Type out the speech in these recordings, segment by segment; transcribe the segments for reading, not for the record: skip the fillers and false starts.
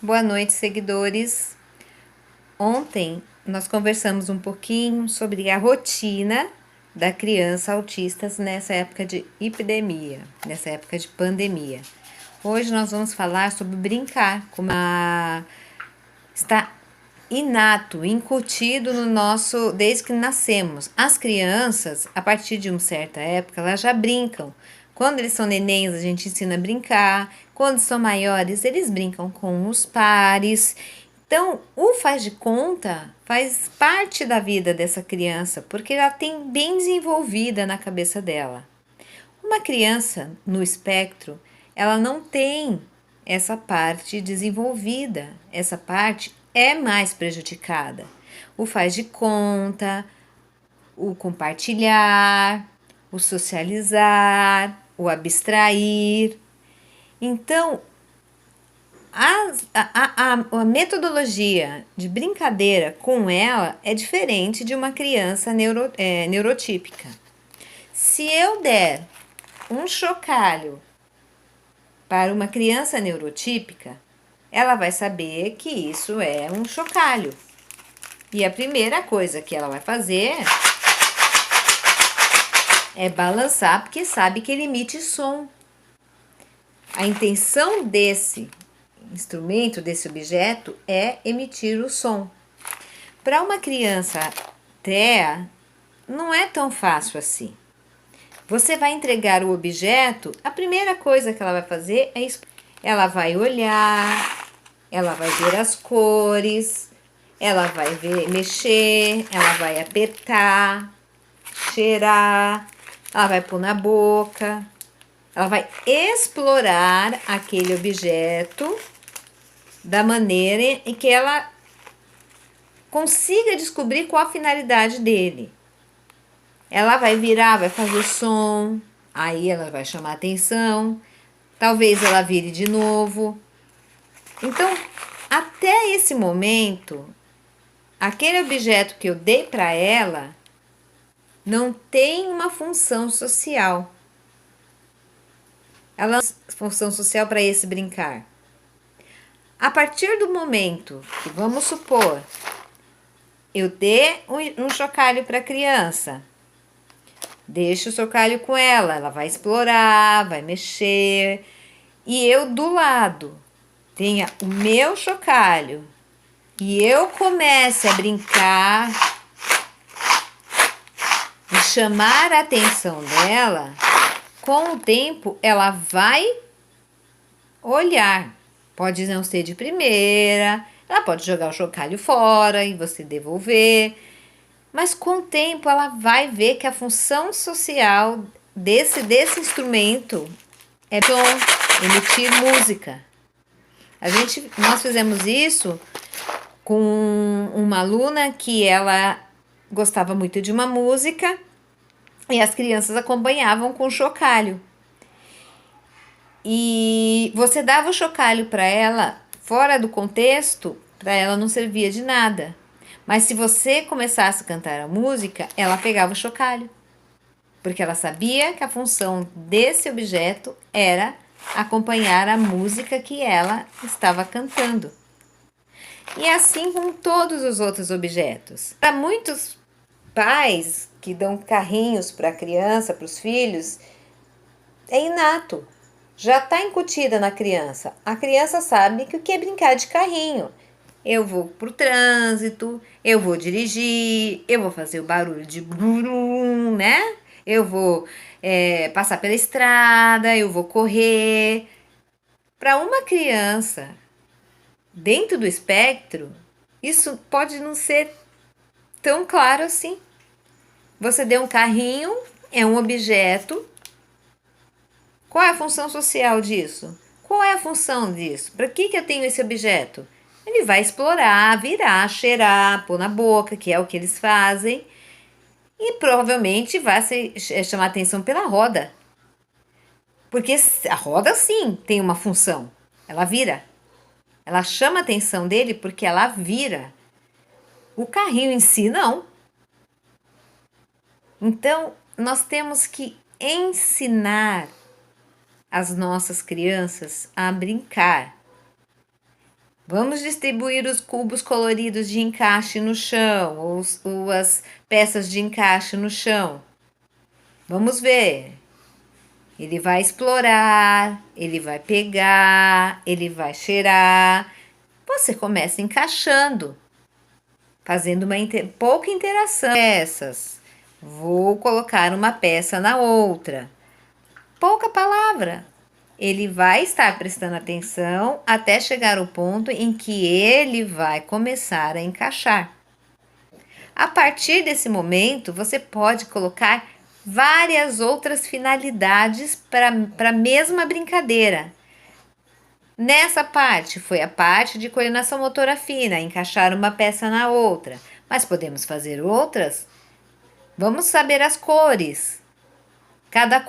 Boa noite, seguidores. Ontem nós conversamos um pouquinho sobre a rotina da criança autista nessa época de epidemia, nessa época de pandemia. Hoje nós vamos falar sobre brincar, como está inato, incutido no nosso desde que nascemos. As crianças, a partir de uma certa época, elas já brincam. Quando eles são nenéns, a gente ensina a brincar. Quando são maiores, eles brincam com os pares. Então, o faz de conta faz parte da vida dessa criança, porque ela tem bem desenvolvida na cabeça dela. Uma criança no espectro, ela não tem essa parte desenvolvida, essa parte é mais prejudicada. O faz de conta, o compartilhar, o socializar, o abstrair. Então, a metodologia de brincadeira com ela é diferente de uma criança neurotípica. Se eu der um chocalho para uma criança neurotípica, ela vai saber que isso é um chocalho. E a primeira coisa que ela vai fazer é balançar, porque sabe que ele emite som. A intenção desse instrumento, desse objeto, é emitir o som. Para uma criança TEA, não é tão fácil assim. Você vai entregar o objeto, a primeira coisa que ela vai fazer é ela vai olhar, ela vai ver as cores, ela vai ver, mexer, ela vai apertar, cheirar, ela vai pôr na boca, ela vai explorar aquele objeto da maneira em que ela consiga descobrir qual a finalidade dele. Ela vai virar, vai fazer som, aí ela vai chamar atenção, talvez ela vire de novo. Então, até esse momento, aquele objeto que eu dei para ela não tem uma função social. Ela não tem função social para esse brincar. A partir do momento que, vamos supor, eu dê um chocalho para a criança, deixo o chocalho com ela, ela vai explorar, vai mexer, e eu do lado tenha o meu chocalho e eu comece a brincar e chamar a atenção dela, com o tempo ela vai olhar. Pode não ser de primeira, ela pode jogar o chocalho fora e você devolver, mas com o tempo ela vai ver que a função social desse instrumento é som, emitir música. Nós fizemos isso com uma aluna que ela gostava muito de uma música e as crianças acompanhavam com chocalho. E você dava o chocalho para ela fora do contexto, para ela não servia de nada. Mas se você começasse a cantar a música, ela pegava o chocalho, porque ela sabia que a função desse objeto era acompanhar a música que ela estava cantando. E assim com todos os outros objetos. Para muitos pais que dão carrinhos para a criança, para os filhos, é inato. Já está incutida na criança. A criança sabe que o que é brincar de carrinho. Eu vou pro trânsito, eu vou dirigir, eu vou fazer o barulho de brum, né? Eu vou passar pela estrada, eu vou correr. Para uma criança dentro do espectro, isso pode não ser tão claro assim. Você deu um carrinho, é um objeto. Qual é a função social disso? Qual é a função disso? Para que eu tenho esse objeto? Ele vai explorar, virar, cheirar, pôr na boca, que é o que eles fazem. E provavelmente vai chamar atenção pela roda. Porque a roda, sim, tem uma função. Ela vira. Ela chama a atenção dele porque ela vira. O carrinho em si, não. Então, nós temos que ensinar as nossas crianças a brincar. Vamos distribuir os cubos coloridos de encaixe no chão, ou as peças de encaixe no chão. Vamos ver. Ele vai explorar, ele vai pegar, ele vai cheirar. Você começa encaixando, fazendo uma pouca interação. Peças. Vou colocar uma peça na outra. Pouca palavra. Ele vai estar prestando atenção até chegar ao ponto em que ele vai começar a encaixar. A partir desse momento, você pode colocar várias outras finalidades para a mesma brincadeira. Nessa parte, foi a parte de coordenação motora fina, encaixar uma peça na outra. Mas podemos fazer outras? Vamos saber as cores. Cada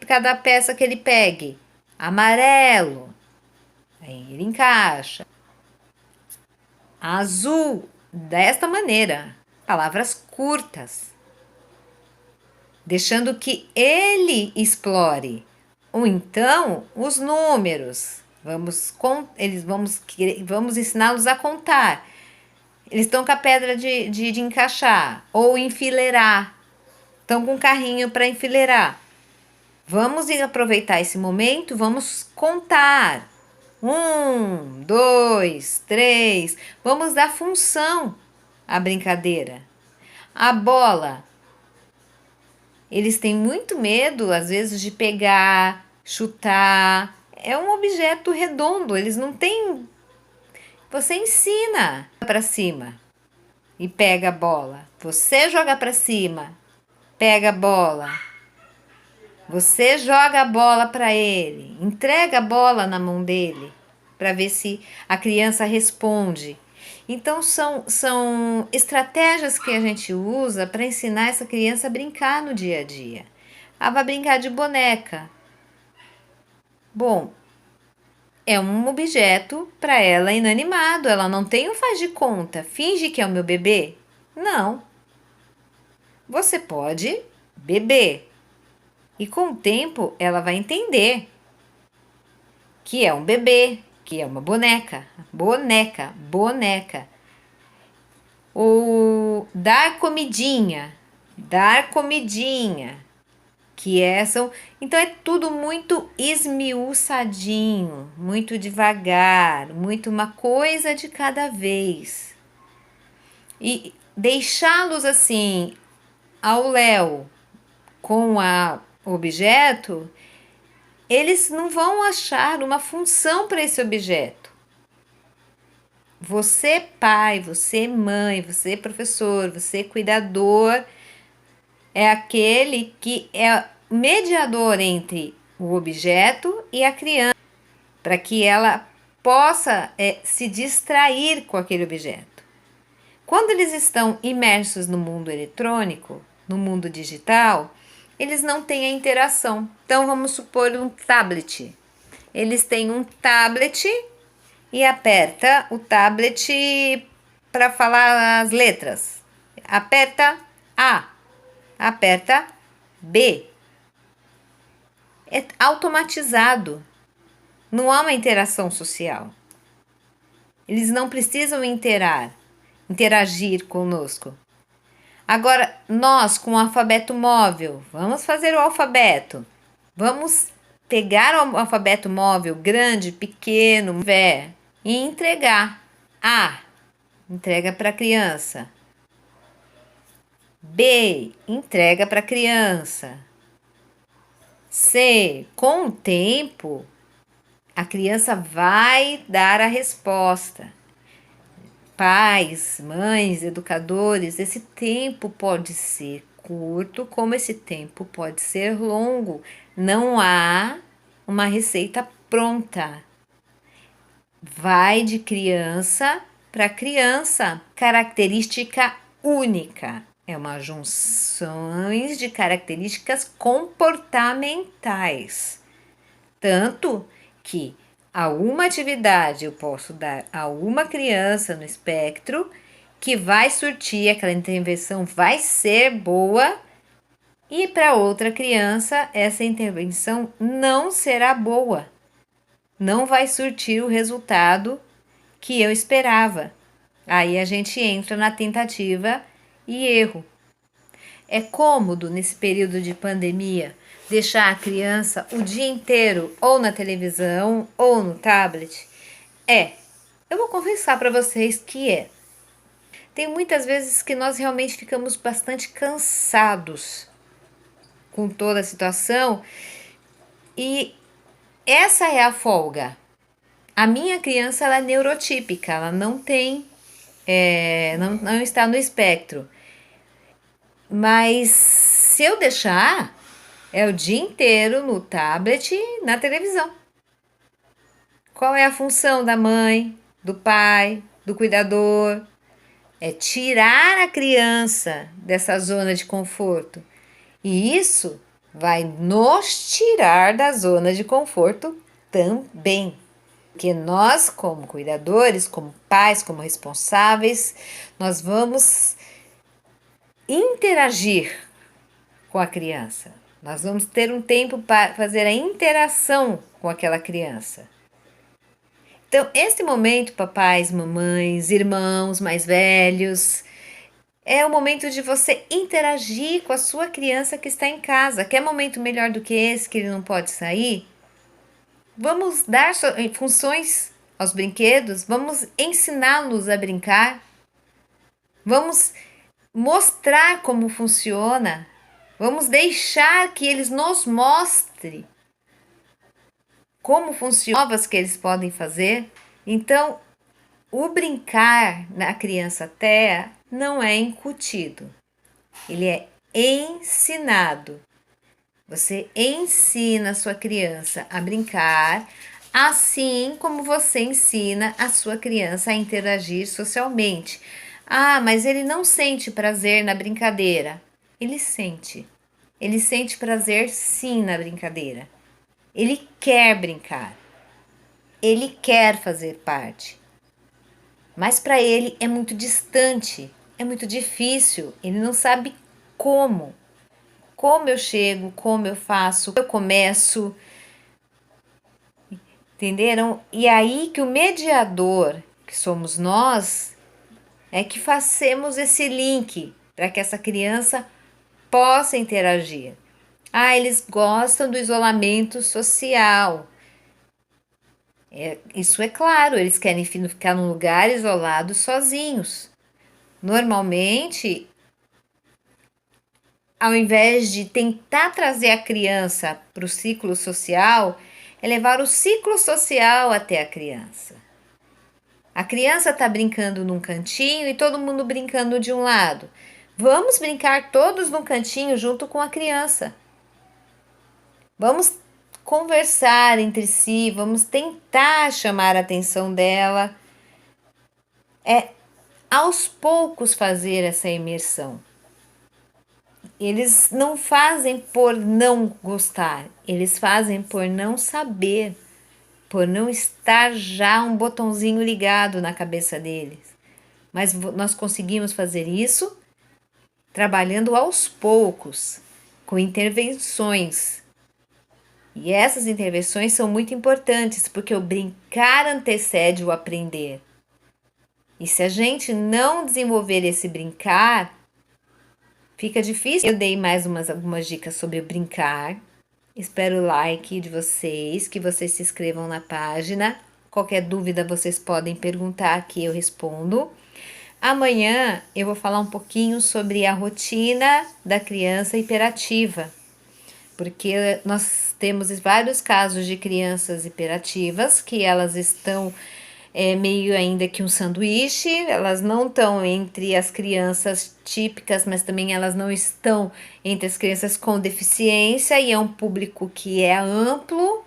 cada peça que ele pegue. Amarelo. Aí ele encaixa. Azul. Desta maneira. Palavras curtas. Deixando que ele explore. Ou então, os números. Vamos ensiná-los a contar. Eles estão com a pedra de encaixar ou enfileirar. Estão com um carrinho para enfileirar. Vamos aproveitar esse momento, vamos contar. 1, 2, 3. Vamos dar função à brincadeira. A bola. Eles têm muito medo, às vezes, de pegar, chutar. É um objeto redondo, eles não têm. Você ensina para cima e pega a bola. Você joga para cima, pega a bola. Você joga a bola para ele, entrega a bola na mão dele para ver se a criança responde. Então, são estratégias que a gente usa para ensinar essa criança a brincar no dia a dia. Ela vai brincar de boneca. Bom, é um objeto para ela inanimado. Ela não tem o faz de conta. Finge que é o meu bebê? Não. Você pode beber. E com o tempo ela vai entender que é um bebê, que é uma boneca. Boneca. Ou dar comidinha. Então é tudo muito esmiuçadinho, muito devagar, muito uma coisa de cada vez. E deixá-los assim ao léu com o objeto, eles não vão achar uma função para esse objeto. Você pai, você mãe, você professor, você cuidador, é aquele que é mediador entre o objeto e a criança, para que ela possa se distrair com aquele objeto. Quando eles estão imersos no mundo eletrônico, no mundo digital, eles não têm a interação. Então, vamos supor um tablet. Eles têm um tablet e aperta o tablet para falar as letras. Aperta A, aperta B. É automatizado. Não há uma interação social. Eles não precisam interagir conosco. Agora, nós com o alfabeto móvel, vamos fazer o alfabeto. Vamos pegar o alfabeto móvel grande, pequeno, e entregar. A, entrega para a criança. B, entrega para a criança. C, com o tempo, a criança vai dar a resposta. Pais, mães, educadores, esse tempo pode ser curto, como esse tempo pode ser longo. Não há uma receita pronta. Vai de criança para criança. Característica única. É uma junção de características comportamentais. Tanto que a uma atividade eu posso dar a uma criança no espectro que vai surtir, aquela intervenção vai ser boa, e para outra criança essa intervenção não será boa, não vai surtir o resultado que eu esperava. Aí a gente entra na tentativa e erro. É cômodo, nesse período de pandemia, deixar a criança o dia inteiro ou na televisão ou no tablet? Eu vou confessar para vocês que é. Tem muitas vezes que nós realmente ficamos bastante cansados com toda a situação e essa é a folga. A minha criança ela é neurotípica, ela não tem, não está no espectro. Mas se eu deixar, é o dia inteiro no tablet e na televisão. Qual é a função da mãe, do pai, do cuidador? É tirar a criança dessa zona de conforto. E isso vai nos tirar da zona de conforto também. Porque nós, como cuidadores, como pais, como responsáveis, nós vamos interagir com a criança. Nós vamos ter um tempo para fazer a interação com aquela criança. Então, esse momento, papais, mamães, irmãos mais velhos, é o momento de você interagir com a sua criança que está em casa. Quer momento melhor do que esse, que ele não pode sair? Vamos dar funções aos brinquedos, vamos ensiná-los a brincar, vamos mostrar como funciona, vamos deixar que eles nos mostrem como funcionam, novas que eles podem fazer. Então, o brincar na criança até não é incutido, ele é ensinado. Você ensina a sua criança a brincar, assim como você ensina a sua criança a interagir socialmente. Ah, mas ele não sente prazer na brincadeira. Ele sente. Ele sente prazer sim na brincadeira. Ele quer brincar. Ele quer fazer parte. Mas para ele é muito distante, é muito difícil, ele não sabe como. Como eu chego, como eu faço, eu começo. Entenderam? E aí que o mediador, que somos nós, é que fazemos esse link para que essa criança possa interagir. Ah, eles gostam do isolamento social. Isso é claro, eles querem ficar num lugar isolado sozinhos. Normalmente, ao invés de tentar trazer a criança para o ciclo social, é levar o ciclo social até a criança. A criança está brincando num cantinho e todo mundo brincando de um lado. Vamos brincar todos num cantinho junto com a criança. Vamos conversar entre si, vamos tentar chamar a atenção dela. É aos poucos fazer essa imersão. Eles não fazem por não gostar, eles fazem por não saber, por não estar já um botãozinho ligado na cabeça deles. Mas nós conseguimos fazer isso trabalhando aos poucos, com intervenções. E essas intervenções são muito importantes, porque o brincar antecede o aprender. E se a gente não desenvolver esse brincar, fica difícil. Eu dei mais algumas dicas sobre o brincar. Espero o like de vocês, que vocês se inscrevam na página. Qualquer dúvida vocês podem perguntar que eu respondo. Amanhã eu vou falar um pouquinho sobre a rotina da criança hiperativa, porque nós temos vários casos de crianças hiperativas que elas estão meio ainda que um sanduíche, elas não estão entre as crianças típicas, mas também elas não estão entre as crianças com deficiência, e é um público que é amplo.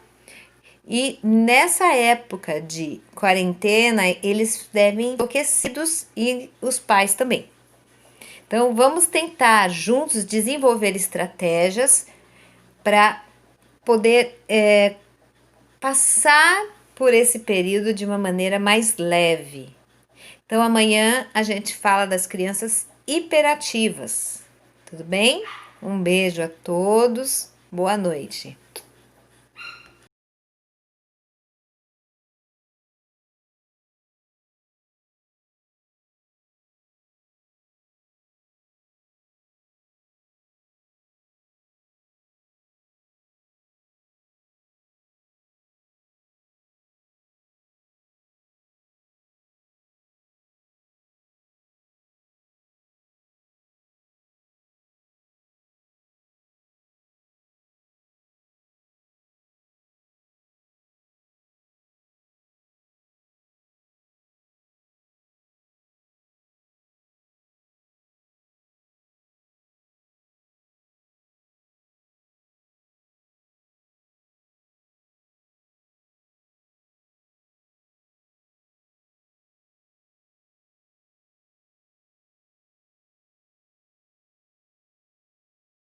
E nessa época de quarentena, eles devem enlouquecidos e os pais também. Então, vamos tentar juntos desenvolver estratégias para poder passar por esse período de uma maneira mais leve. Então, amanhã a gente fala das crianças hiperativas. Tudo bem? Um beijo a todos. Boa noite.